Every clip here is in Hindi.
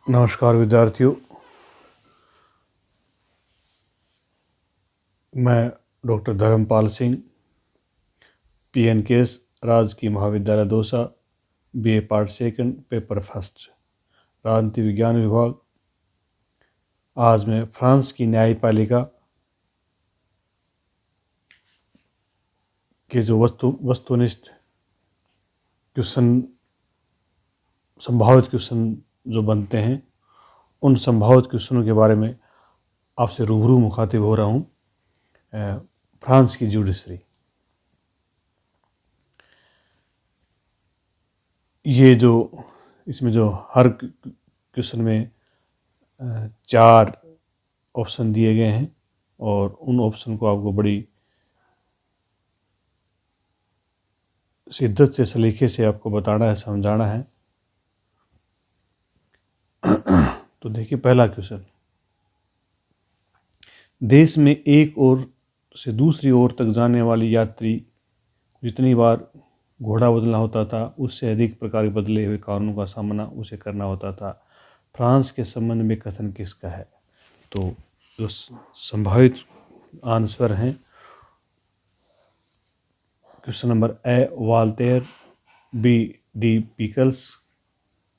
नमस्कार विद्यार्थियों, मैं डॉक्टर धर्मपाल सिंह, PNKS राजकीय महाविद्यालय Dausa, BA part second, paper first, राजनीति विज्ञान विभाग। आज मैं फ्रांस की न्यायपालिका के जो वस्तुनिष्ठ क्वेश्चन, संभावित क्वेश्चन जो बनते हैं, उन संभावित क्वेश्चनों के बारे में आपसे रूबरू मुखातिब हो रहा हूँ। फ्रांस की जुडिशरी, ये जो इसमें जो हर क्वेश्चन में 4 ऑप्शन दिए गए हैं और उन ऑप्शन को आपको बड़ी शिद्दत से, सलीके से आपको बताना है, समझाना है। तो देखिए, पहला क्वेश्चन, देश में एक ओर से दूसरी ओर तक जाने वाली यात्री जितनी बार घोड़ा बदलना होता था, उससे अधिक प्रकार के बदले हुए कानूनों का सामना उसे करना होता था। फ्रांस के संबंध में कथन किसका है? तो जो संभावित आंसर हैं, question number A Voltaire, B D पिकल्स,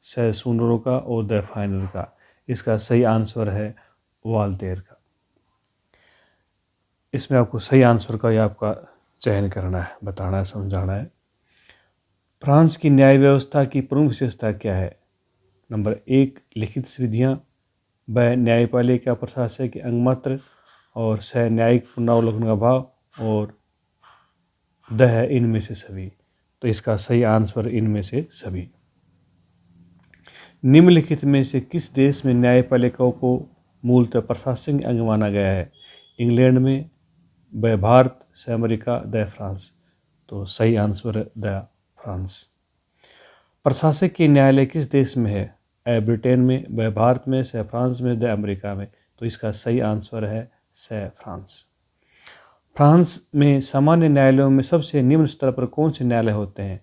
से सुनरो का और द फाइनर का। इसका सही आंसर है वाल्टेयर का। इसमें आपको सही आंसर का या आपका चयन करना है, बताना है, समझाना है। फ्रांस की न्याय व्यवस्था की प्रमुख विशेषता क्या है? नंबर 1 लिखित विधियाँ, ब न्यायपालिका प्रशासक के अंगमात्र, और स न्यायिक पुनरावलोकन का भाव, और द है इनमें से सभी। तो इसका सही आंसर इनमें से सभी। निम्नलिखित में से किस देश में न्यायपालिकाओं को मूलतः प्रशासनिक अंग माना गया है? इंग्लैंड में, ब भारत, से अमेरिका, द फ्रांस। तो सही आंसर है द फ्रांस। प्रशासकीय न्यायालय किस देश में है? ए ब्रिटेन में, ब भारत में, से फ्रांस में, द अमेरिका में। तो इसका सही आंसर है से फ्रांस। फ्रांस में सामान्य न्यायालयों में सबसे निम्न स्तर पर कौन से न्यायालय होते हैं?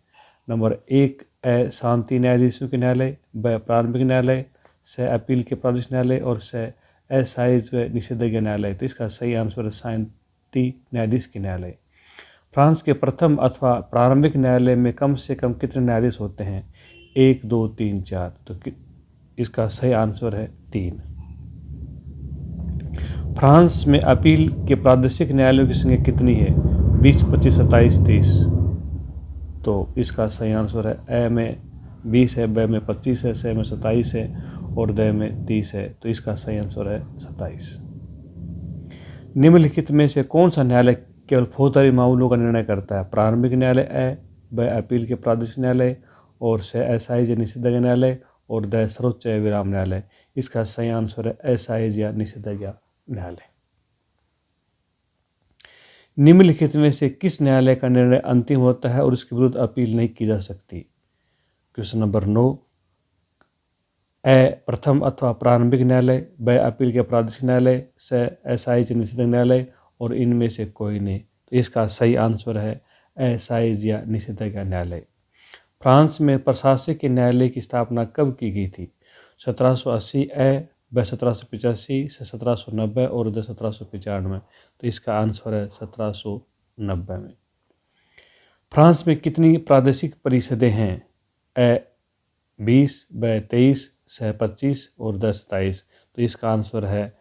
नंबर 1 ए शांति न्यायाधीशों के न्यायालय, ब प्रारंभिक न्यायालय, से अपील के प्रादेशिक न्यायालय, और से असाइज व निषेधाज्ञा न्यायालय। तो इसका सही आंसर है शांति न्यायाधीश के न्यायालय। फ्रांस के प्रथम अथवा प्रारंभिक न्यायालय में कम से कम कितने न्यायाधीश होते हैं? 1, 2, 3, 4। तो इसका सही आंसर है 3। फ्रांस में अपील के प्रादेशिक न्यायालयों की संख्या कितनी है? 20, 25, 27, 30। तो इसका सही आंसर है ए में 20 है, ब में 25 है, से में 27 है, और द में 30 है। तो इसका सही आंसर है 27। निम्नलिखित में से कौन सा न्यायालय केवल फौजदारी मामलों का निर्णय करता है? प्रारंभिक न्यायालय ए, ब अपील के प्रादेशिक न्यायालय, और से असाइज या निषेधाज्ञा न्यायालय, और द सर्वोच्च विराम न्यायालय। इसका सही आंसर है असाइज या निषेधाज्ञा न्यायालय। निम्नलिखित में से किस न्यायालय का निर्णय अंतिम होता है और उसके विरुद्ध अपील नहीं की जा सकती? क्वेश्चन नंबर 9, ए प्रथम अथवा प्रारंभिक न्यायालय, ब अपील के प्रादेशिक न्यायालय, से असाइज निषेधाज्ञा न्यायालय, और इनमें से कोई नहीं। तो इसका सही आंसर है असाइज या निषेधाज्ञा न्यायालय। फ्रांस में प्रशासकीय न्यायालय की स्थापना कब की गई थी? 1780 ए, ब 1785, से 1790, और द 1795। तो इसका आंसर है 1790 में। फ्रांस में कितनी प्रादेशिक परिषदें हैं? ए 20, ब 23, से 25, और द 27। तो इसका आंसर है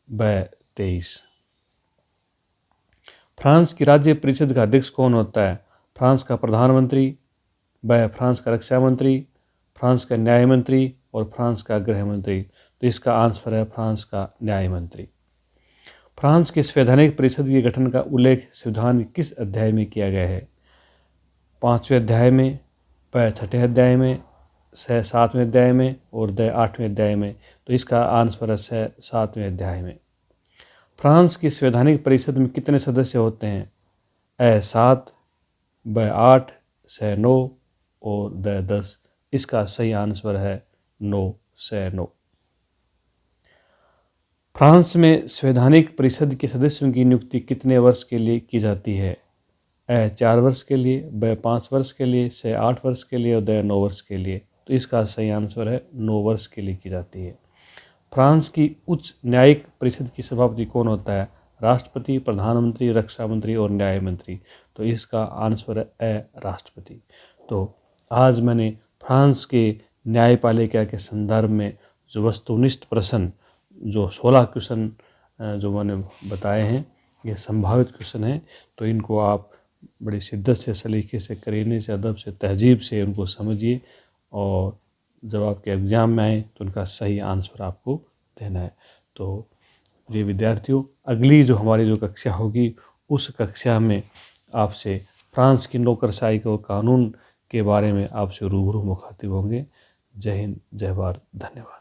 ब 23। फ्रांस की राज्य परिषद का अध्यक्ष कौन होता है? फ्रांस का प्रधानमंत्री, ब फ्रांस का रक्षा मंत्री, फ्रांस का न्याय मंत्री, और फ्रांस का गृह मंत्री। तो इसका आंसर है फ्रांस का न्याय मंत्री। फ्रांस के संवैधानिक परिषद के गठन का उल्लेख संविधान के किस अध्याय में किया गया है? 5वें अध्याय में, ब 6ठे अध्याय में, से 7वें अध्याय में, और द 8वें अध्याय में। तो इसका आंसर है से 7वें अध्याय में। फ्रांस की संवैधानिक परिषद में कितने सदस्य होते हैं? ए 7, ब 8, से 9, और द 10। इसका सही आंसर है 9 से 9। फ्रांस में संवैधानिक परिषद के सदस्यों की नियुक्ति कितने वर्ष के लिए की जाती है? ए 4 वर्ष के लिए, ब 5 वर्ष के लिए, से 8 वर्ष के लिए, और द 9 वर्ष के लिए। तो इसका सही आंसर है 9 वर्ष के लिए की जाती है। फ्रांस की उच्च न्यायिक परिषद की सभापति कौन होता है? राष्ट्रपति, प्रधानमंत्री, रक्षा मंत्री और न्याय मंत्री। तो इसका आंसर है राष्ट्रपति। तो आज मैंने फ्रांस के न्यायपालिका के संदर्भ में जो वस्तुनिष्ठ प्रश्न, जो 16 क्वेश्चन जो मैंने बताए हैं, ये संभावित क्वेश्चन हैं। तो इनको आप बड़ी शिद्दत से, सलीके से, करीने से, अदब से, तहजीब से उनको समझिए और जब आपके एग्ज़ाम में आए तो उनका सही आंसर आपको देना है। तो प्रिय विद्यार्थियों, अगली जो हमारी जो कक्षा होगी उस कक्षा में आपसे फ्रांस की नौकरशाही को कानून के बारे में आपसे रूबरू मुखातिब होंगे। जय हिंद, जय भारत, धन्यवाद।